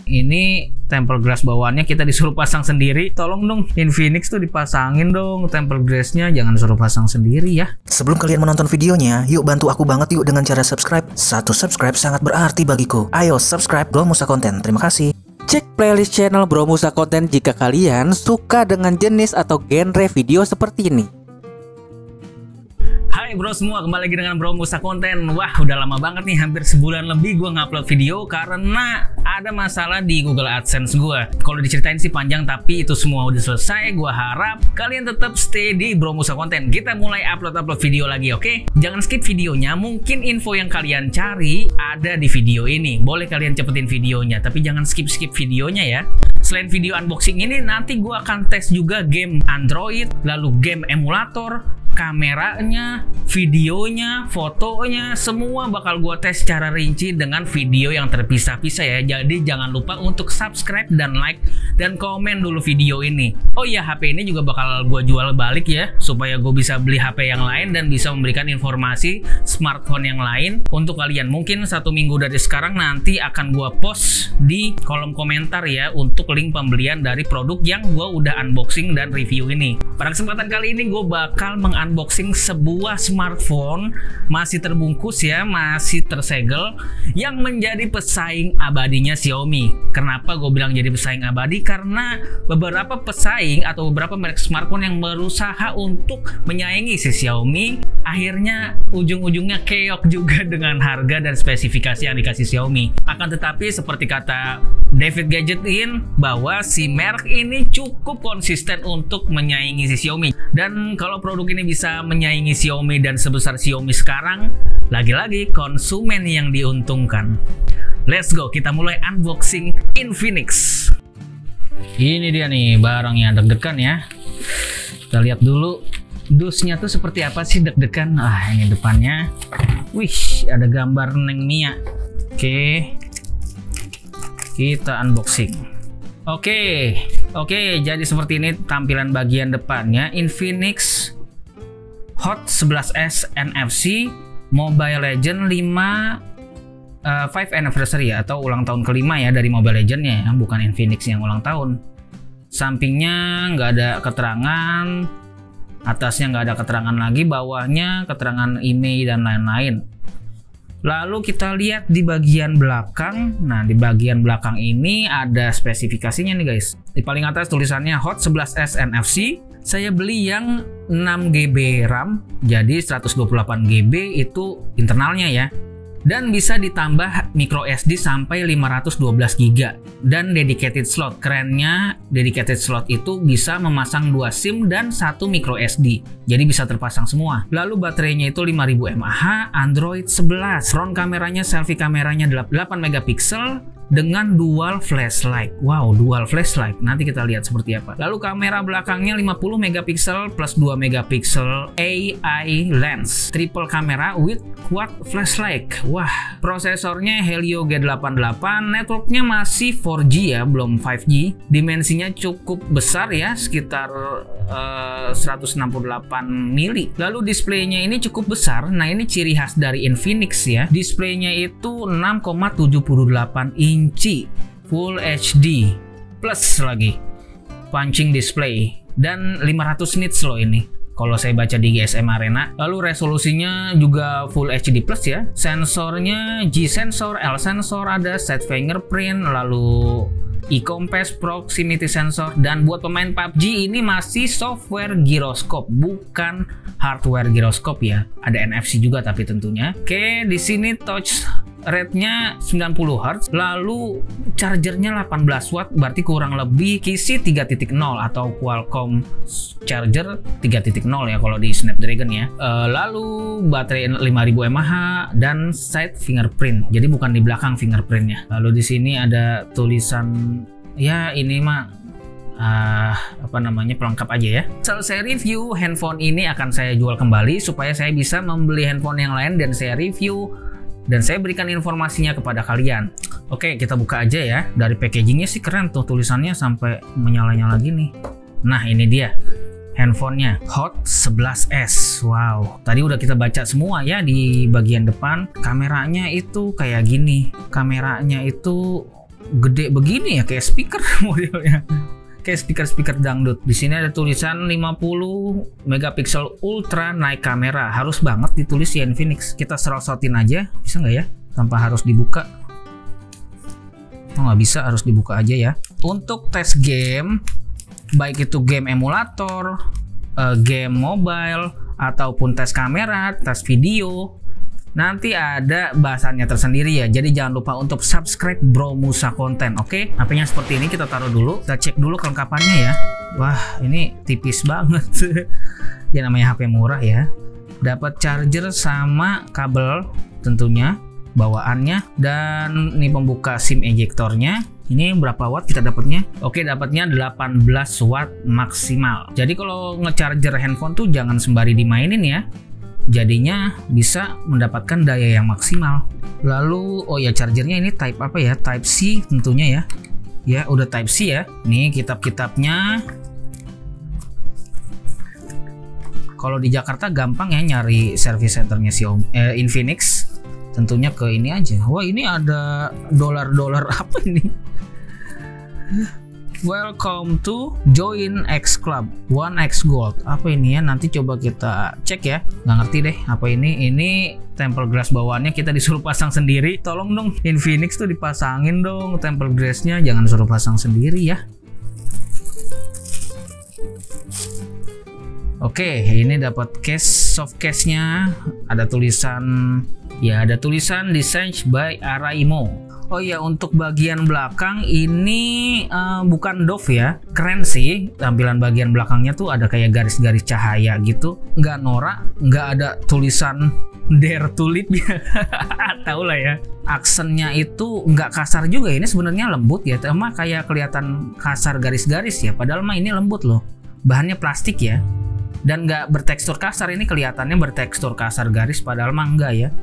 Ini tempered glass bawaannya kita disuruh pasang sendiri. Tolong dong Infinix tuh dipasangin dong tempered glassnya, jangan suruh pasang sendiri ya. Sebelum kalian menonton videonya, yuk bantu aku banget yuk dengan cara subscribe. Satu subscribe sangat berarti bagiku. Ayo subscribe Bro Musa Konten. Terima kasih. Cek playlist channel Bro Musa Konten jika kalian suka dengan jenis atau genre video seperti ini. Hai bro semua, kembali lagi dengan Bro Musa Konten. Wah, udah lama banget nih, hampir sebulan lebih gue ngupload video karena ada masalah di Google AdSense gue. Kalau diceritain sih panjang, tapi itu semua udah selesai. Gue harap kalian tetap stay di Bro Musa Konten. Kita mulai upload video lagi, oke? Jangan skip videonya, mungkin info yang kalian cari ada di video ini. Boleh kalian cepetin videonya, tapi jangan skip videonya ya. Selain video unboxing ini, nanti gue akan tes juga game Android, lalu game emulator, kameranya, videonya, fotonya, semua bakal gue tes secara rinci dengan video yang terpisah-pisah ya. Jadi jangan lupa untuk subscribe dan like dan komen dulu video ini. Oh iya, HP ini juga bakal gue jual balik ya, supaya gue bisa beli HP yang lain dan bisa memberikan informasi smartphone yang lain untuk kalian. Mungkin 1 minggu dari sekarang nanti akan gue post di kolom komentar ya untuk link pembelian dari produk yang gue udah unboxing dan review ini. Pada kesempatan kali ini gue bakal unboxing sebuah smartphone masih terbungkus ya, masih tersegel, yang menjadi pesaing abadinya Xiaomi. Kenapa gue bilang jadi pesaing abadi? Karena beberapa pesaing atau beberapa merek smartphone yang berusaha untuk menyaingi si Xiaomi, akhirnya ujung-ujungnya keok juga dengan harga dan spesifikasi yang dikasih Xiaomi. Akan tetapi seperti kata David Gadgetin, bahwa si merek ini cukup konsisten untuk menyaingi si Xiaomi. Dan kalau produk ini bisa menyaingi Xiaomi dan sebesar Xiaomi sekarang, lagi-lagi konsumen yang diuntungkan. Let's go, kita mulai unboxing Infinix. Ini dia nih barangnya, deg-degan ya. Kita lihat dulu dusnya tuh seperti apa sih, deg-degan. Ah, ini depannya. Wih, ada gambar Neng Mia. Oke, kita unboxing. Oke, jadi seperti ini tampilan bagian depannya. Infinix Hot 11S NFC Mobile Legends 5 anniversary ya, atau ulang tahun kelima ya dari Mobile Legends-nya ya, bukan Infinix yang ulang tahun. Sampingnya nggak ada keterangan, atasnya nggak ada keterangan lagi, bawahnya keterangan email dan lain-lain. Lalu kita lihat di bagian belakang. Nah, di bagian belakang ini ada spesifikasinya nih guys. Di paling atas tulisannya Hot 11S NFC. Saya beli yang 6GB RAM, jadi 128GB itu internalnya ya. Dan bisa ditambah micro SD sampai 512GB dan dedicated slot. Kerennya dedicated slot itu bisa memasang 2 SIM dan 1 micro SD, jadi bisa terpasang semua. Lalu baterainya itu 5000 mAh, Android 11. Front kameranya, selfie kameranya 8 megapiksel dengan dual flashlight. Wow, dual flashlight. Nanti kita lihat seperti apa. Lalu kamera belakangnya 50 megapiksel plus 2 megapiksel AI lens. Triple kamera with quad flashlight. Wah, prosesornya Helio G88. Networknya masih 4G ya, belum 5G. Dimensinya cukup besar ya, sekitar 168 mili. Lalu displaynya ini cukup besar. Nah, ini ciri khas dari Infinix ya. Displaynya itu 6,78 inci Full HD plus lagi punching display dan 500 nits loh ini kalau saya baca di GSM Arena. Lalu resolusinya juga Full HD plus ya. Sensornya G sensor, L sensor, ada side fingerprint, lalu e-compass, proximity sensor, dan buat pemain PUBG ini masih software gyroscope, bukan hardware gyroscope ya. Ada NFC juga tapi tentunya. Oke, di sini touch rate-nya 90 Hz, lalu chargernya 18 watt, berarti kurang lebih kisi 3.0 atau Qualcomm charger 3.0 ya kalau di Snapdragon ya. Lalu baterai 5000 mAh dan side fingerprint, jadi bukan di belakang fingerprintnya. Lalu di sini ada tulisan ya, ini mah pelengkap aja ya. Selesai review handphone ini akan saya jual kembali supaya saya bisa membeli handphone yang lain dan saya review dan saya berikan informasinya kepada kalian. Oke, kita buka aja ya. Dari packagingnya sih keren tuh, tulisannya sampai menyala-nyala gini. Nah, ini dia handphonenya, Hot 11S. Wow, tadi udah kita baca semua ya di bagian depan. Kameranya itu kayak gini. Kameranya itu gede begini ya, kayak speaker modelnya. Kayak speaker dangdut. Di sini ada tulisan 50 megapiksel ultra naik kamera. Harus banget ditulis ya Infinix. Kita serosotin aja, bisa nggak ya? Tanpa harus dibuka. Oh, nggak bisa, harus dibuka aja ya. Untuk tes game, baik itu game emulator, game mobile, ataupun tes kamera, tes video, nanti ada bahasannya tersendiri ya. Jadi jangan lupa untuk subscribe Bro Musa Konten. Oke, HP-nya seperti ini, kita taruh dulu, kita cek dulu kelengkapannya ya. Wah, ini tipis banget. Ya namanya HP murah ya. Dapat charger sama kabel tentunya bawaannya, dan ini pembuka SIM ejectornya. Ini berapa watt kita dapatnya? Oke, dapatnya 18 watt maksimal. Jadi kalau ngecharger handphone tuh jangan sembari dimainin ya. Jadinya bisa mendapatkan daya yang maksimal. Lalu oh ya, chargernya ini type apa ya? Type C tentunya ya. Ya udah type C ya. Nih kitab-kitabnya. Kalau di Jakarta gampang ya nyari service centernya Infinix. Tentunya ke ini aja. Wah, ini ada dolar apa ini? Welcome to Join X Club 1X Gold. Apa ini ya? Nanti coba kita cek ya. Nggak ngerti deh apa ini. Ini tempered glass bawaannya kita disuruh pasang sendiri. Tolong dong Infinix tuh dipasangin dong tempered glassnya. Jangan suruh pasang sendiri ya. Oke, ini dapat case, soft case-nya. Ada tulisan Designed by Araimo. Oh ya, untuk bagian belakang ini bukan doff ya. Keren sih, tampilan bagian belakangnya tuh ada kayak garis-garis cahaya gitu. Nggak norak, nggak ada tulisan Dare to Live ya. Tahu lah ya. Aksennya itu nggak kasar juga. Ini sebenarnya lembut ya, cuma kayak kelihatan kasar garis-garis ya. Padahal mah ini lembut loh. Bahannya plastik ya. Dan nggak bertekstur kasar. Ini kelihatannya bertekstur kasar garis, padahal mah enggak ya.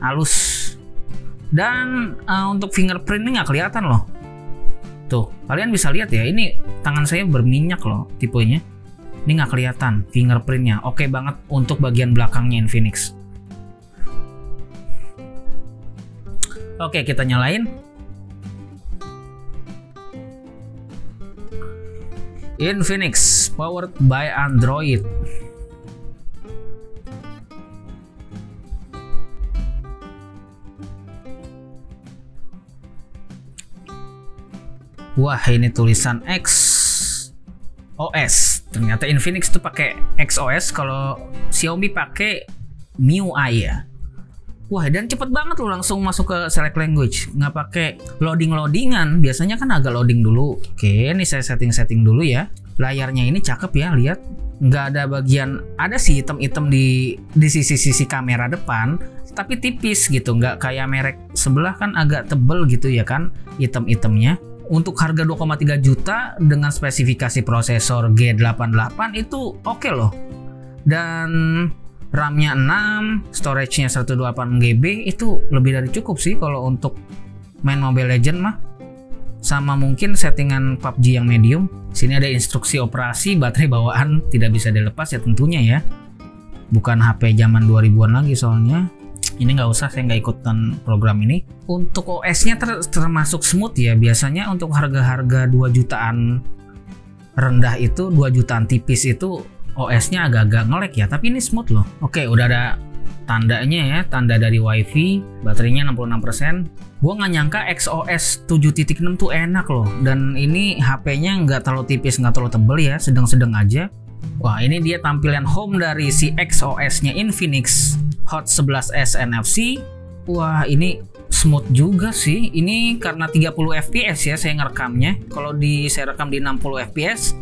Halus. Dan untuk fingerprint ini nggak kelihatan loh. Tuh, kalian bisa lihat ya, ini tangan saya berminyak loh tipenya. Ini nggak kelihatan fingerprintnya. Oke banget untuk bagian belakangnya Infinix. Oke, kita nyalain. Infinix powered by Android. Wah, ini tulisan XOS. Ternyata Infinix tuh pakai XOS, kalau Xiaomi pakai MIUI ya. Wah, dan cepet banget loh, langsung masuk ke select language, nggak pakai loadingan. Biasanya kan agak loading dulu. Oke, ini saya setting dulu ya. Layarnya ini cakep ya, lihat. Nggak ada bagian, ada sih item-item di sisi-sisi kamera depan, tapi tipis gitu, nggak kayak merek sebelah kan agak tebel gitu ya kan item-itemnya. Untuk harga 2,3 juta dengan spesifikasi prosesor G88 itu oke loh. Dan RAM-nya 6, storage-nya 128 GB, itu lebih dari cukup sih kalau untuk main Mobile Legends mah. Sama mungkin settingan PUBG yang medium. Sini ada instruksi operasi, baterai bawaan tidak bisa dilepas ya tentunya ya. Bukan HP zaman 2000-an lagi soalnya. Ini nggak usah, saya nggak ikutan program ini. Untuk OS-nya termasuk smooth ya. Biasanya untuk harga-harga 2 jutaan rendah itu, 2 jutaan tipis itu OS-nya agak-agak nge-lag ya. Tapi ini smooth loh. Oke, udah ada tandanya ya, tanda dari WiFi. Baterainya 66%. Gua nggak nyangka XOS 7.6 tuh enak loh. Dan ini HP-nya nggak terlalu tipis, nggak terlalu tebel ya, sedang-sedang aja. Wah, ini dia tampilan home dari si XOS-nya Infinix Hot 11s NFC. Wah, ini smooth juga sih. Ini karena 30 fps ya saya ngerekamnya. Kalau saya rekam di 60 fps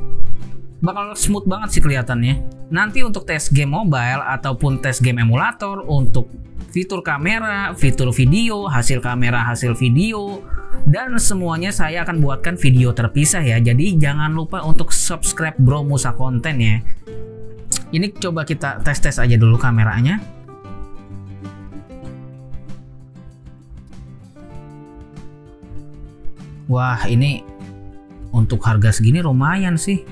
bakal smooth banget sih kelihatannya. Nanti untuk tes game mobile ataupun tes game emulator, untuk fitur kamera, fitur video, hasil kamera, hasil video, dan semuanya saya akan buatkan video terpisah ya. Jadi jangan lupa untuk subscribe Bro Musa Konten ya. Ini coba kita tes aja dulu kameranya. Wah, ini untuk harga segini lumayan sih.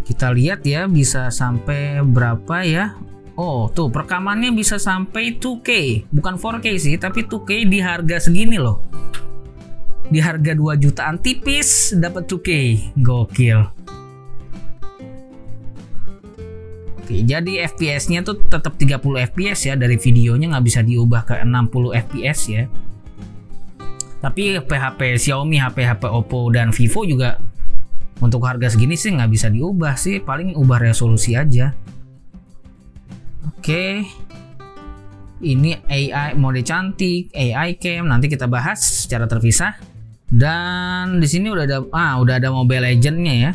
Kita lihat ya bisa sampai berapa ya Oh tuh perekamannya bisa sampai 2K, bukan 4K sih, tapi 2K di harga segini loh. Di harga 2 jutaan tipis dapat 2K, gokil. Oke, jadi FPS-nya tuh tetap 30 FPS ya, dari videonya nggak bisa diubah ke 60 FPS ya. Tapi HP Xiaomi, HP Oppo dan Vivo juga untuk harga segini sih nggak bisa diubah sih, paling ubah resolusi aja. Oke, ini AI mode cantik, AI cam, nanti kita bahas secara terpisah. Dan di sini udah ada Mobile Legends-nya ya.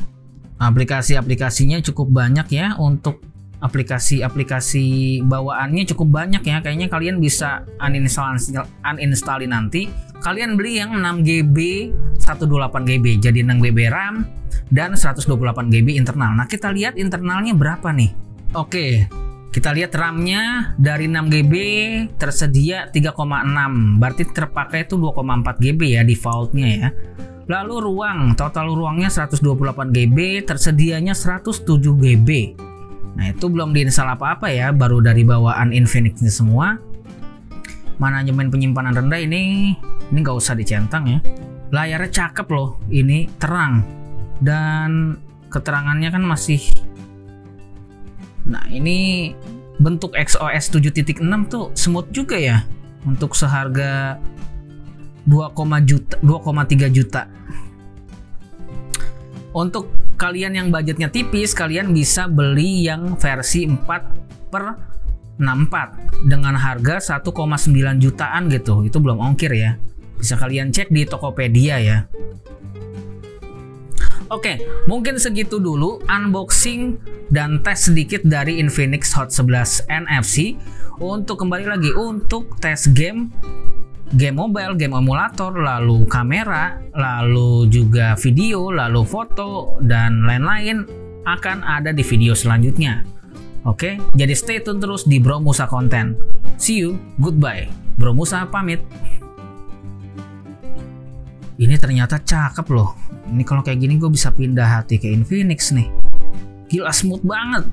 Aplikasi-aplikasinya cukup banyak ya, untuk aplikasi-aplikasi bawaannya cukup banyak ya. Kayaknya kalian bisa uninstallin nanti. Kalian beli yang 6GB 128GB, jadi 6GB RAM dan 128GB internal. Nah, kita lihat internalnya berapa nih. Oke, kita lihat RAM-nya dari 6GB tersedia 3,6, berarti terpakai itu 2,4GB ya defaultnya ya. Lalu total ruangnya 128GB, tersedianya 107GB. Nah, itu belum diinstal apa-apa ya, baru dari bawaan Infinix ini semua. Manajemen penyimpanan rendah ini nggak usah dicentang ya. Layarnya cakep loh, ini terang dan keterangannya kan masih. Nah, ini bentuk XOS 7.6 tuh smooth juga ya, untuk seharga 2,3 juta. Untuk kalian yang budgetnya tipis, kalian bisa beli yang versi 4/64 dengan harga 1,9 jutaan gitu. Itu belum ongkir ya. Bisa kalian cek di Tokopedia ya. Oke, mungkin segitu dulu unboxing dan tes sedikit dari Infinix Hot 11 NFC. Untuk kembali lagi untuk tes game mobile, game emulator, lalu kamera, lalu juga video, lalu foto dan lain-lain akan ada di video selanjutnya. Oke, jadi stay tune terus di Bro Musa Konten. See you, goodbye. Bro Musa pamit. Ini ternyata cakep loh. Ini kalau kayak gini gue bisa pindah hati ke Infinix nih. Gila smooth banget.